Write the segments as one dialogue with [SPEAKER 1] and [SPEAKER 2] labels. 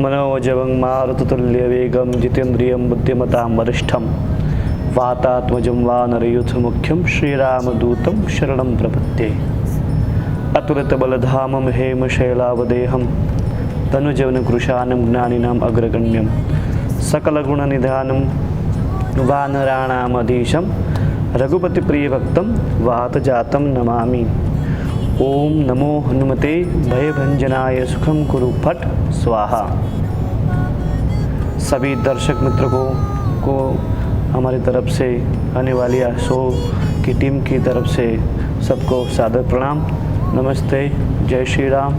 [SPEAKER 1] मनोजवं मारुततुल्यवेगं जितेन्द्रियं बुद्धिमतां वरिष्ठं वातात्मजं वानरयूथमुख्यं श्रीरामदूतं शरणं प्रपद्ये। अतुलितबलधामं हेमशैलावदेहं तनुजवनकृशानं ज्ञानिनाम् अग्रगण्यं सकलगुणनिधानं वानराणामधीशं रघुपतिप्रियभक्तं वातजातं नमामि। ओम नमो हनुमते भयभंजनाय सुखम कुरु फट स्वाहा। सभी दर्शक मित्रों को हमारी तरफ से आने वाली शो की टीम की तरफ से सबको सादर प्रणाम, नमस्ते, जय श्री राम,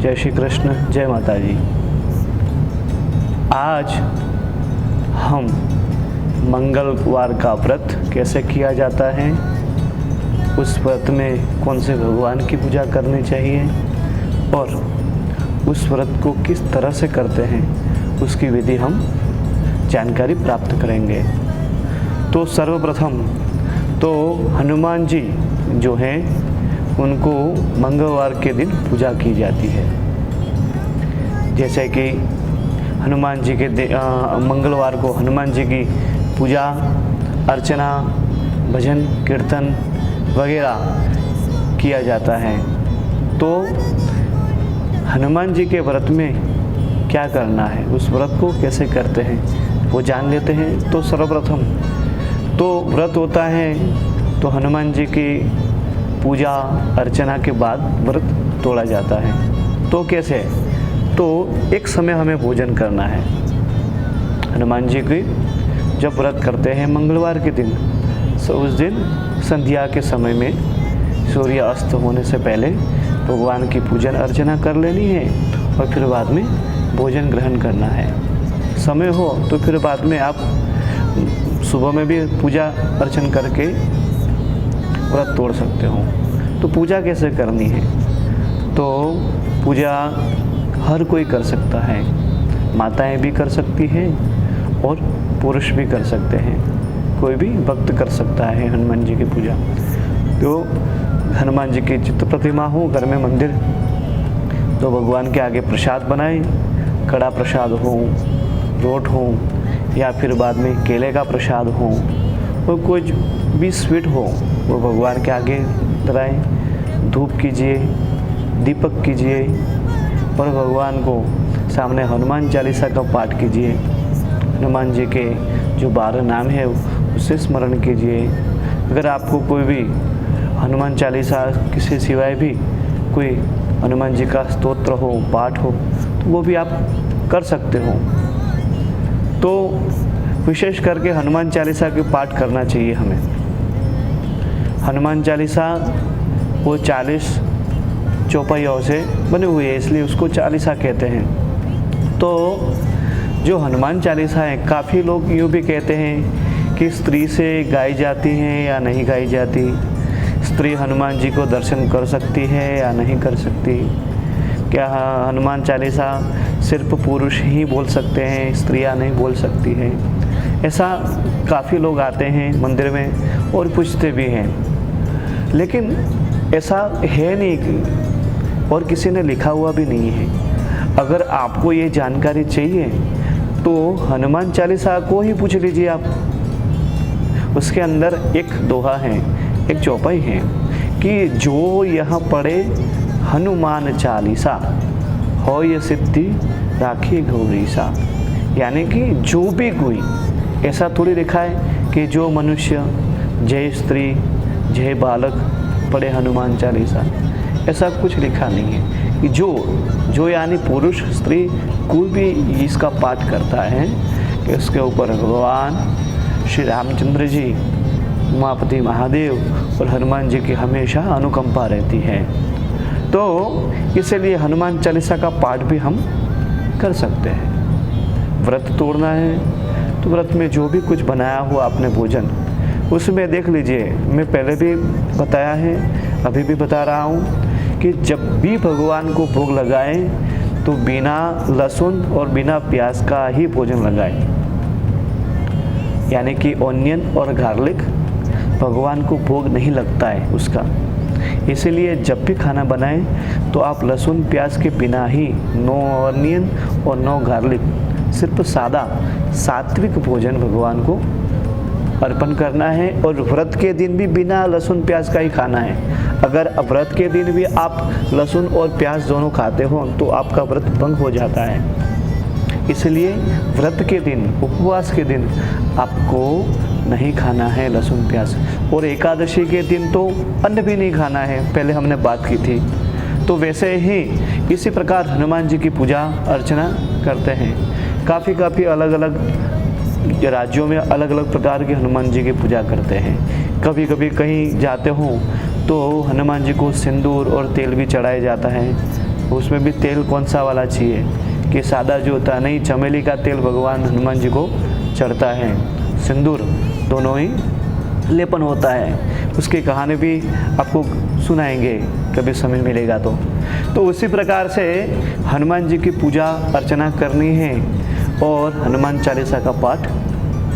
[SPEAKER 1] जय श्री कृष्ण, जय माता जी। आज हम मंगलवार का व्रत कैसे किया जाता है, उस व्रत में कौन से भगवान की पूजा करनी चाहिए और उस व्रत को किस तरह से करते हैं उसकी विधि हम जानकारी प्राप्त करेंगे। तो सर्वप्रथम तो हनुमान जी जो हैं उनको मंगलवार के दिन पूजा की जाती है। जैसे कि हनुमान जी के मंगलवार को हनुमान जी की पूजा अर्चना भजन कीर्तन वगैरह किया जाता है। तो हनुमान जी के व्रत में क्या करना है, उस व्रत को कैसे करते हैं वो जान लेते हैं। तो सर्वप्रथम तो व्रत होता है तो हनुमान जी की पूजा अर्चना के बाद व्रत तोड़ा जाता है। तो कैसे, तो एक समय हमें भोजन करना है। हनुमान जी की जब व्रत करते हैं मंगलवार के दिन, तो उस दिन संध्या के समय में सूर्य अस्त होने से पहले भगवान की पूजन अर्चना कर लेनी है और फिर बाद में भोजन ग्रहण करना है। समय हो तो फिर बाद में आप सुबह में भी पूजा अर्चन करके व्रत तोड़ सकते हो। तो पूजा कैसे करनी है, तो पूजा हर कोई कर सकता है, माताएं भी कर सकती हैं और पुरुष भी कर सकते हैं, कोई भी भक्त कर सकता है हनुमान जी की पूजा। तो हनुमान जी की चित्र प्रतिमा हो घर में मंदिर, तो भगवान के आगे प्रसाद बनाए, कड़ा प्रसाद हो, रोट हो या फिर बाद में केले का प्रसाद हो और कुछ भी स्वीट हो वो भगवान के आगे धराएं। धूप कीजिए, दीपक कीजिए और भगवान को सामने हनुमान चालीसा का पाठ कीजिए। हनुमान जी के जो 12 नाम है उसे स्मरण कीजिए। अगर आपको कोई भी हनुमान चालीसा किसी सिवाय भी कोई हनुमान जी का स्तोत्र हो, पाठ हो, तो वो भी आप कर सकते हो। तो विशेष करके हनुमान चालीसा के पाठ करना चाहिए हमें। हनुमान चालीसा वो 40 चौपाइयों से बनी हुई है, इसलिए उसको चालीसा कहते हैं। तो जो हनुमान चालीसा है, काफ़ी लोग यूँ भी कहते हैं कि स्त्री से गाई जाती हैं या नहीं गाई जाती, स्त्री हनुमान जी को दर्शन कर सकती है या नहीं कर सकती, क्या हनुमान चालीसा सिर्फ पुरुष ही बोल सकते हैं, स्त्रियां नहीं बोल सकती हैं। ऐसा काफ़ी लोग आते हैं मंदिर में और पूछते भी हैं, लेकिन ऐसा है नहीं और किसी ने लिखा हुआ भी नहीं है। अगर आपको ये जानकारी चाहिए तो हनुमान चालीसा को ही पूछ लीजिए आप। उसके अंदर एक दोहा है, एक चौपाई है कि जो यह पढ़े हनुमान चालीसा हो ये सिद्धि राखी गौरीसा। यानी कि जो भी कोई, ऐसा थोड़ी लिखा है कि जो मनुष्य जय स्त्री जय बालक पढ़े हनुमान चालीसा, ऐसा कुछ लिखा नहीं है। कि जो यानी पुरुष स्त्री कोई भी इसका पाठ करता है कि उसके ऊपर भगवान श्री रामचंद्र जी, उमापति महादेव और हनुमान जी की हमेशा अनुकंपा रहती है। तो इसलिए हनुमान चालीसा का पाठ भी हम कर सकते हैं। व्रत तोड़ना है तो व्रत में जो भी कुछ बनाया हुआ आपने भोजन, उसमें देख लीजिए, मैं पहले भी बताया है, अभी भी बता रहा हूँ कि जब भी भगवान को भोग लगाएं तो बिना लहसुन और बिना प्याज का ही भोजन लगाएं। यानी कि ऑनियन और गार्लिक भगवान को भोग नहीं लगता है उसका। इसीलिए जब भी खाना बनाएं तो आप लहसुन प्याज के बिना ही, नो ऑनियन और नो गार्लिक, सिर्फ सादा सात्विक भोजन भगवान को अर्पण करना है। और व्रत के दिन भी बिना लहसुन प्याज का ही खाना है। अगर व्रत के दिन भी आप लहसुन और प्याज दोनों खाते हो तो आपका व्रत भंग हो जाता है। इसलिए व्रत के दिन, उपवास के दिन आपको नहीं खाना है लहसुन प्याज। और एकादशी के दिन तो अन्न भी नहीं खाना है, पहले हमने बात की थी। तो वैसे ही इसी प्रकार हनुमान जी की पूजा अर्चना करते हैं। काफ़ी अलग अलग राज्यों में अलग अलग प्रकार के हनुमान जी की पूजा करते हैं। कभी कभी कहीं जाते हो तो हनुमान जी को सिंदूर और तेल भी चढ़ाया जाता है। उसमें भी तेल कौन सा वाला चाहिए कि सादा जो होता है, नहीं, चमेली का तेल भगवान हनुमान जी को चढ़ता है। सिंदूर दोनों ही लेपन होता है। उसकी कहानी भी आपको सुनाएंगे कभी समय मिलेगा तो उसी प्रकार से हनुमान जी की पूजा अर्चना करनी है और हनुमान चालीसा का पाठ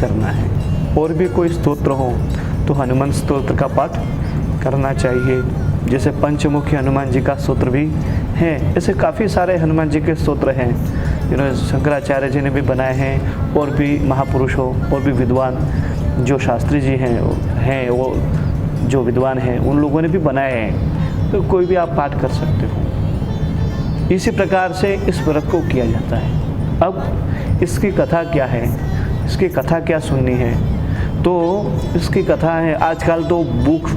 [SPEAKER 1] करना है। और भी कोई स्तोत्र हो तो हनुमान स्तोत्र का पाठ करना चाहिए। जैसे पंचमुखी हनुमान जी का स्तोत्र भी है। ऐसे काफ़ी सारे हनुमान जी के स्तोत्र हैं जिन्होंने शंकराचार्य जी ने भी बनाए हैं। और भी महापुरुष हो और भी विद्वान जो शास्त्री जी हैं वो जो विद्वान हैं उन लोगों ने भी बनाए हैं। तो कोई भी आप पाठ कर सकते हो। इसी प्रकार से इस व्रत को किया जाता है। अब इसकी कथा क्या है, इसकी कथा क्या सुननी है, तो इसकी कथा है। आजकल तो बुक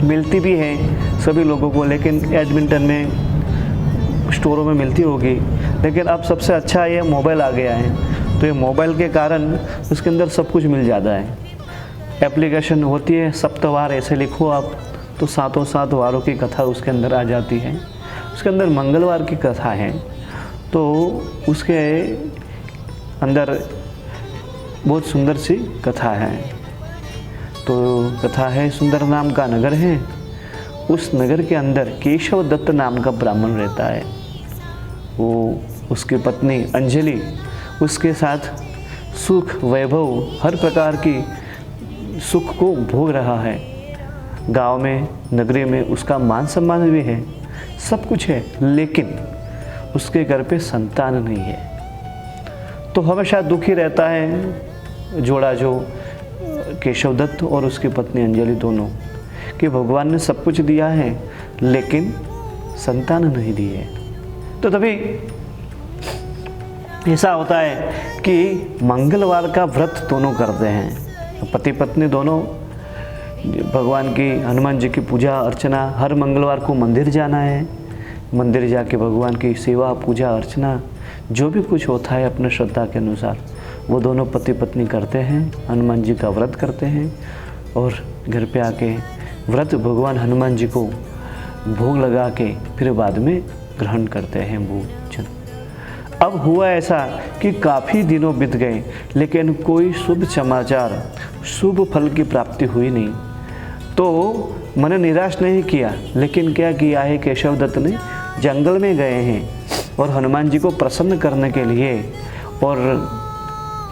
[SPEAKER 1] मिलती भी है सभी लोगों को, लेकिन एडमिंटन में स्टोरों में मिलती होगी। लेकिन अब सबसे अच्छा ये मोबाइल आ गया है। तो ये मोबाइल के कारण उसके अंदर सब कुछ मिल जाता है। एप्लीकेशन होती है, सप्तवार ऐसे लिखो आप तो सातों सात वारों की कथा उसके अंदर आ जाती है। उसके अंदर मंगलवार की कथा है तो उसके अंदर बहुत सुंदर सी कथा है। तो कथा है, सुंदर नाम का नगर है। उस नगर के अंदर केशव दत्त नाम का ब्राह्मण रहता है। वो, उसकी पत्नी अंजलि उसके साथ सुख वैभव हर प्रकार की सुख को भोग रहा है। गांव में, नगरी में उसका मान सम्मान भी है, सब कुछ है, लेकिन उसके घर पे संतान नहीं है। तो हमेशा दुखी रहता है जोड़ा, जो केशव दत्त और उसकी पत्नी अंजलि दोनों, कि भगवान ने सब कुछ दिया है लेकिन संतान नहीं दी है। तो तभी ऐसा होता है कि मंगलवार का व्रत दोनों करते हैं, पति पत्नी दोनों। भगवान की, हनुमान जी की पूजा अर्चना, हर मंगलवार को मंदिर जाना है। मंदिर जाके भगवान की सेवा पूजा अर्चना जो भी कुछ होता है अपने श्रद्धा के अनुसार वो दोनों पति पत्नी करते हैं। हनुमान जी का व्रत करते हैं और घर पे आके व्रत भगवान हनुमान जी को भोग लगा के फिर बाद में ग्रहण करते हैं भोजन। अब हुआ ऐसा कि काफ़ी दिनों बीत गए लेकिन कोई शुभ समाचार, शुभ फल की प्राप्ति हुई नहीं। तो मैंने निराश नहीं किया, लेकिन क्या किया है, केशव दत्त ने जंगल में गए हैं और हनुमान जी को प्रसन्न करने के लिए और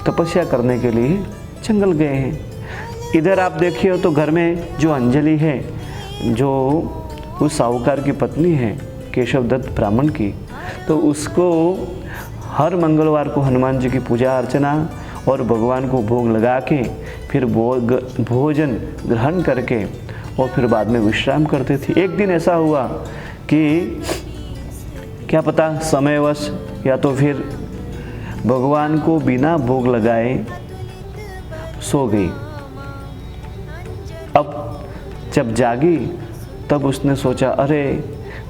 [SPEAKER 1] तपस्या करने के लिए जंगल गए हैं। इधर आप देखिए तो घर में जो अंजलि है, जो उस साहूकार की पत्नी है केशव दत्त ब्राह्मण की, तो उसको हर मंगलवार को हनुमान जी की पूजा अर्चना और भगवान को भोग लगा के फिर भोजन ग्रहण करके और फिर बाद में विश्राम करते थे। एक दिन ऐसा हुआ कि क्या पता समयवश या तो फिर भगवान को बिना भोग लगाए सो गई। अब जब जागी तब उसने सोचा, अरे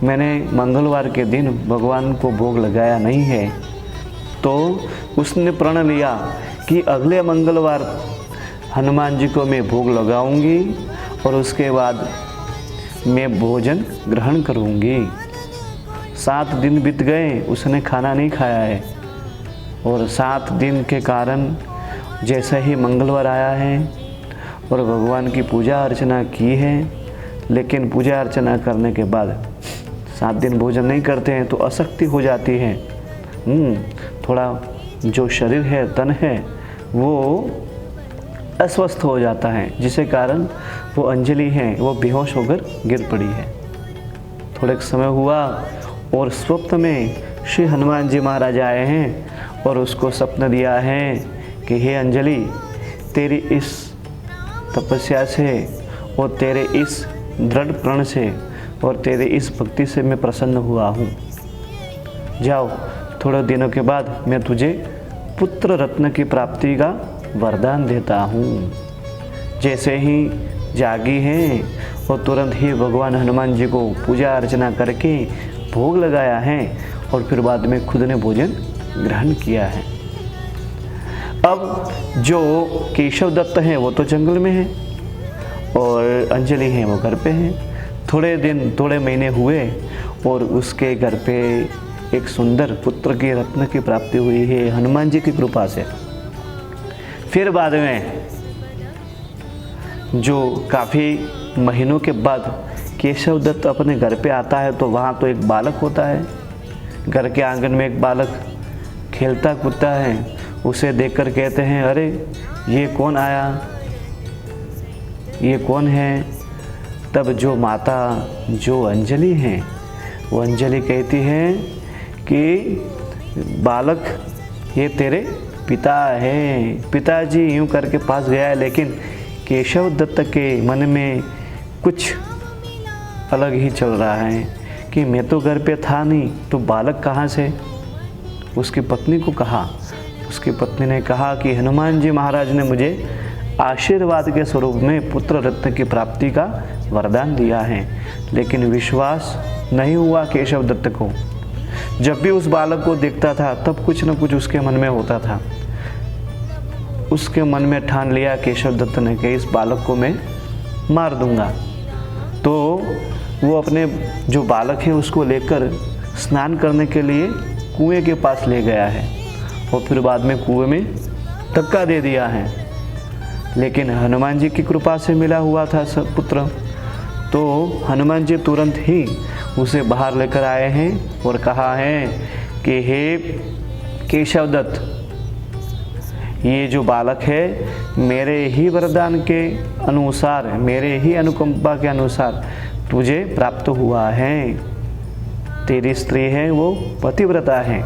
[SPEAKER 1] मैंने मंगलवार के दिन भगवान को भोग लगाया नहीं है। तो उसने प्रण लिया कि अगले मंगलवार हनुमान जी को मैं भोग लगाऊंगी और उसके बाद मैं भोजन ग्रहण करूंगी। 7 दिन बीत गए, उसने खाना नहीं खाया है और 7 दिन के कारण जैसे ही मंगलवार आया है और भगवान की पूजा अर्चना की है, लेकिन पूजा अर्चना करने के बाद 7 दिन भोजन नहीं करते हैं तो अशक्ति हो जाती है। थोड़ा जो शरीर है, तन है, वो अस्वस्थ हो जाता है, जिसके कारण वो अंजलि है वो बेहोश होकर गिर पड़ी है। थोड़े समय हुआ और स्वप्न में श्री हनुमान जी महाराज आए हैं और उसको स्वप्न दिया है कि हे अंजलि, तेरी इस तपस्या से और तेरे इस दृढ़ प्रण से और तेरे इस भक्ति से मैं प्रसन्न हुआ हूँ। जाओ, थोड़े दिनों के बाद मैं तुझे पुत्र रत्न की प्राप्ति का वरदान देता हूँ। जैसे ही जागी हैं और तुरंत ही भगवान हनुमान जी को पूजा अर्चना करके भोग लगाया है और फिर बाद में खुद ने भोजन ग्रहण किया है। अब जो केशव दत्त हैं वो तो जंगल में है और अंजलि हैं वो घर पे हैं। थोड़े महीने हुए और उसके घर पे एक सुंदर पुत्र के रत्न की प्राप्ति हुई है हनुमान जी की कृपा से। फिर बाद में जो काफ़ी महीनों के बाद केशव दत्त अपने घर पे आता है तो वहाँ तो एक बालक होता है। घर के आंगन में एक बालक खेलता कूदता है। उसे देखकर कहते हैं, अरे ये कौन आया, ये कौन है। तब जो माता जो अंजलि हैं वो अंजलि कहती है कि बालक ये तेरे पिता हैं। पिताजी यूँ करके पास गया है, लेकिन केशव दत्त के मन में कुछ अलग ही चल रहा है कि मैं तो घर पे था नहीं तो बालक कहाँ से। उसकी पत्नी को कहा, उसकी पत्नी ने कहा कि हनुमान जी महाराज ने मुझे आशीर्वाद के स्वरूप में पुत्र रत्न की प्राप्ति का वरदान दिया है। लेकिन विश्वास नहीं हुआ केशव दत्त को। जब भी उस बालक को देखता था तब कुछ न कुछ उसके मन में होता था। उसके मन में ठान लिया केशव दत्त ने कि इस बालक को मैं मार दूंगा। तो वो अपने जो बालक है उसको लेकर स्नान करने के लिए कुएं के पास ले गया है और फिर बाद में कुएं में धक्का दे दिया है। लेकिन हनुमान जी की कृपा से मिला हुआ था पुत्र, तो हनुमान जी तुरंत ही उसे बाहर लेकर आए हैं और कहा है कि हे केशव दत्त, ये जो बालक है मेरे ही वरदान के अनुसार, मेरे ही अनुकंपा के अनुसार तुझे प्राप्त हुआ है। तेरी स्त्री है वो पतिव्रता है।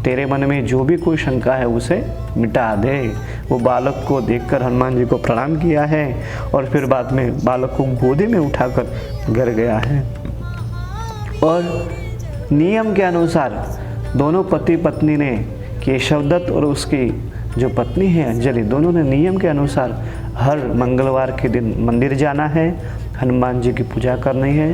[SPEAKER 1] तेरे मन में जो भी कोई शंका है उसे मिटा दे। वो बालक को देखकर हनुमान जी को प्रणाम किया है और फिर बाद में बालक को गोदी में उठाकर घर गया है। और नियम के अनुसार दोनों पति पत्नी ने, केशव दत्त और उसकी जो पत्नी है अंजलि, दोनों ने नियम के अनुसार हर मंगलवार के दिन मंदिर जाना है, हनुमान जी की पूजा करनी है,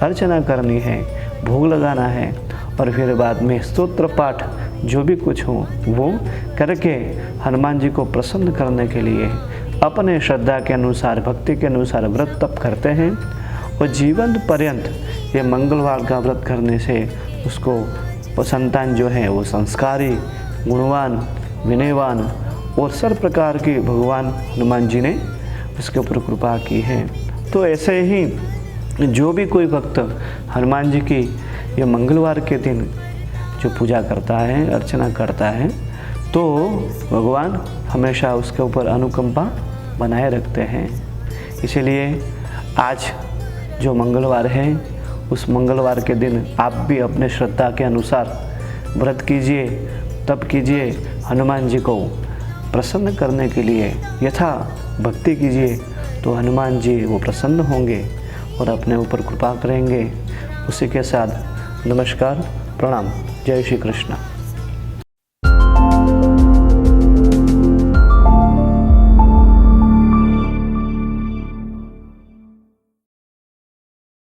[SPEAKER 1] अर्चना करनी है, भोग लगाना है और फिर बाद में स्तोत्र पाठ जो भी कुछ हो वो करके हनुमान जी को प्रसन्न करने के लिए अपने श्रद्धा के अनुसार, भक्ति के अनुसार व्रत तप करते हैं। और जीवन पर्यंत ये मंगलवार का व्रत करने से उसको संतान जो है वो संस्कारी, गुणवान, विनयवान और सर्व प्रकार की भगवान हनुमान जी ने उसके ऊपर कृपा की है। तो ऐसे ही जो भी कोई भक्त हनुमान जी की ये मंगलवार के दिन जो पूजा करता है, अर्चना करता है, तो भगवान हमेशा उसके ऊपर अनुकंपा बनाए रखते हैं। इसीलिए आज जो मंगलवार है उस मंगलवार के दिन आप भी अपने श्रद्धा के अनुसार व्रत कीजिए, तप कीजिए, हनुमान जी को प्रसन्न करने के लिए यथा भक्ति कीजिए, तो हनुमान जी वो प्रसन्न होंगे और अपने ऊपर कृपा करेंगे। उसी के साथ नमस्कार, प्रणाम, जय श्री कृष्ण।